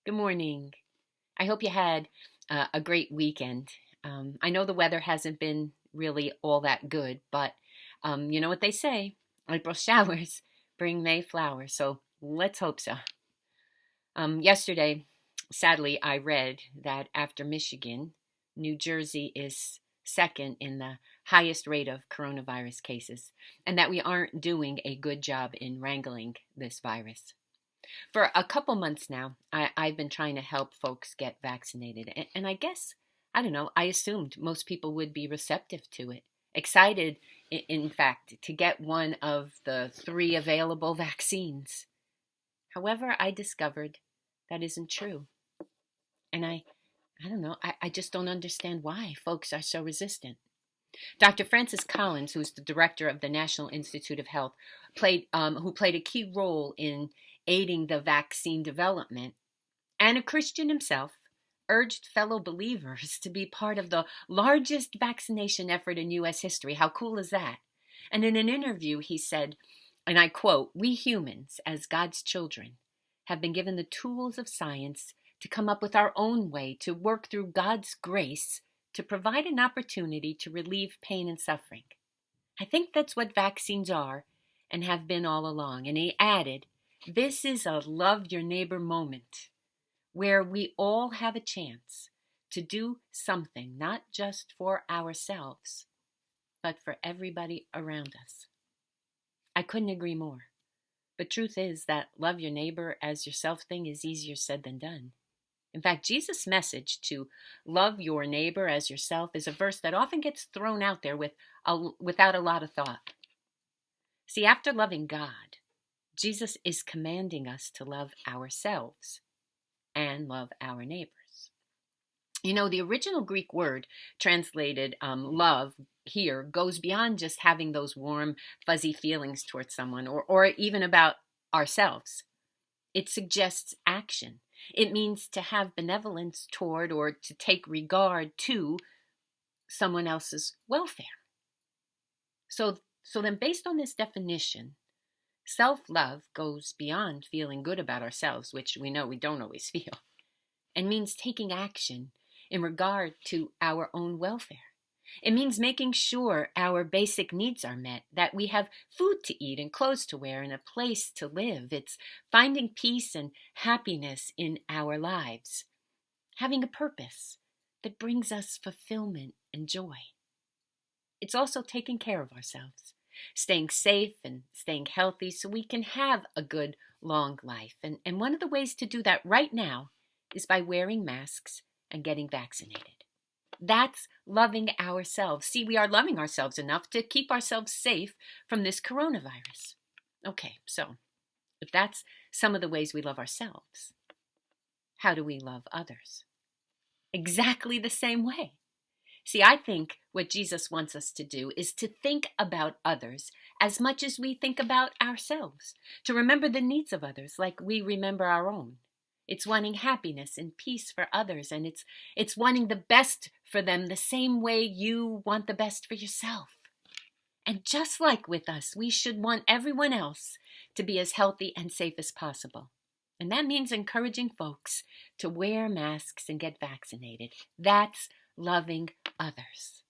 Good morning. I hope you had a great weekend. I know the weather hasn't been really all that good, but you know what they say, April showers bring May flowers, so let's hope so. Yesterday, sadly, I read that after Michigan, New Jersey is second in the highest rate of coronavirus cases, and that we aren't doing a good job in wrangling this virus. For a couple months now, I've been trying to help folks get vaccinated. And I guess, I don't know, I assumed most people would be receptive to it. Excited, in fact, to get one of the three available vaccines. However, I discovered that isn't true. And I don't know, I just don't understand why folks are so resistant. Dr. Francis Collins, who's the director of the National Institute of Health, who played a key role in aiding the vaccine development, and a Christian himself, urged fellow believers to be part of the largest vaccination effort in U.S. history. How cool is that? And in an interview, he said, and I quote, "We humans, as God's children, have been given the tools of science to come up with our own way to work through God's grace to provide an opportunity to relieve pain and suffering. I think that's what vaccines are and have been all along." And he added, "This is a love your neighbor moment where we all have a chance to do something not just for ourselves, but for everybody around us." I couldn't agree more. But truth is that love your neighbor as yourself thing is easier said than done. In fact, Jesus' message to love your neighbor as yourself is a verse that often gets thrown out there without a lot of thought. See, after loving God, Jesus is commanding us to love ourselves and love our neighbors. You know, the original Greek word translated love here goes beyond just having those warm, fuzzy feelings towards someone or even about ourselves. It suggests action. It means to have benevolence toward or to take regard to someone else's welfare. So then, based on this definition, self-love goes beyond feeling good about ourselves, which we know we don't always feel, and means taking action in regard to our own welfare. It means making sure our basic needs are met, that we have food to eat and clothes to wear and a place to live. It's finding peace and happiness in our lives, having a purpose that brings us fulfillment and joy. It's also taking care of ourselves, staying safe and staying healthy so we can have a good, long life. And one of the ways to do that right now is by wearing masks and getting vaccinated. That's loving ourselves. See, we are loving ourselves enough to keep ourselves safe from this coronavirus. Okay, so if that's some of the ways we love ourselves, how do we love others? Exactly the same way. See, I think what Jesus wants us to do is to think about others as much as we think about ourselves, to remember the needs of others like we remember our own. It's wanting happiness and peace for others, and it's wanting the best for them the same way you want the best for yourself. And just like with us, we should want everyone else to be as healthy and safe as possible. And that means encouraging folks to wear masks and get vaccinated. That's loving others.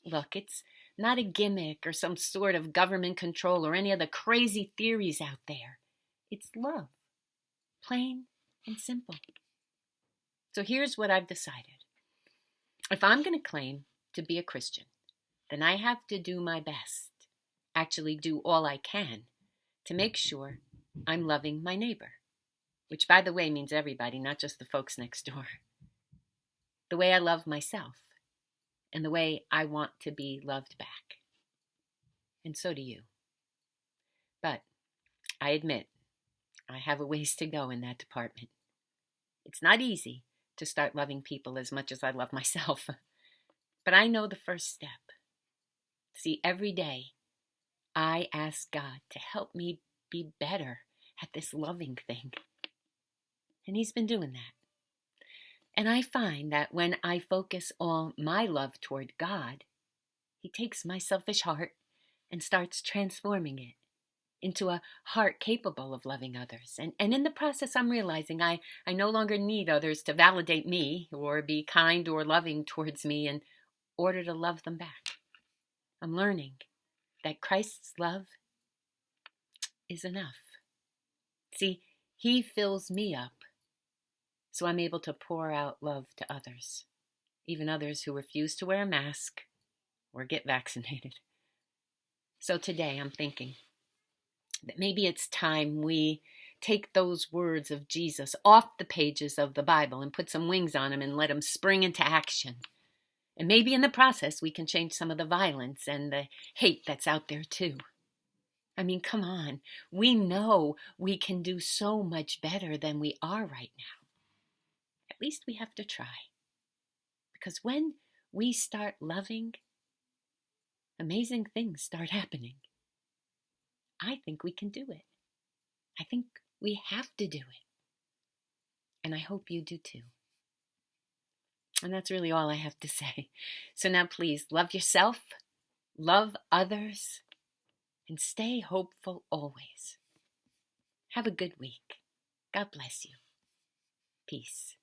Look, it's not a gimmick or some sort of government control or any of the crazy theories out there. It's love. Plain and simple. So here's what I've decided. If I'm going to claim to be a Christian, then I have to do my best, actually do all I can, to make sure I'm loving my neighbor, which, by the way, means everybody, not just the folks next door, the way I love myself, and the way I want to be loved back. And so do you. But I admit, I have a ways to go in that department. It's not easy to start loving people as much as I love myself. But I know the first step. See, every day I ask God to help me be better at this loving thing. And He's been doing that. And I find that when I focus all my love toward God, He takes my selfish heart and starts transforming it. into a heart capable of loving others. And in the process, I'm realizing I no longer need others to validate me or be kind or loving towards me in order to love them back. I'm learning that Christ's love is enough. See, he fills me up, so I'm able to pour out love to others, even others who refuse to wear a mask or get vaccinated. So today I'm thinking that maybe it's time we take those words of Jesus off the pages of the Bible and put some wings on them and let them spring into action. And maybe in the process we can change some of the violence and the hate that's out there too. I mean, come on. We know we can do so much better than we are right now. At least we have to try. Because when we start loving, amazing things start happening. I think we can do it. I think we have to do it. And I hope you do too. And that's really all I have to say. So now please love yourself, love others, and stay hopeful always. Have a good week. God bless you. Peace.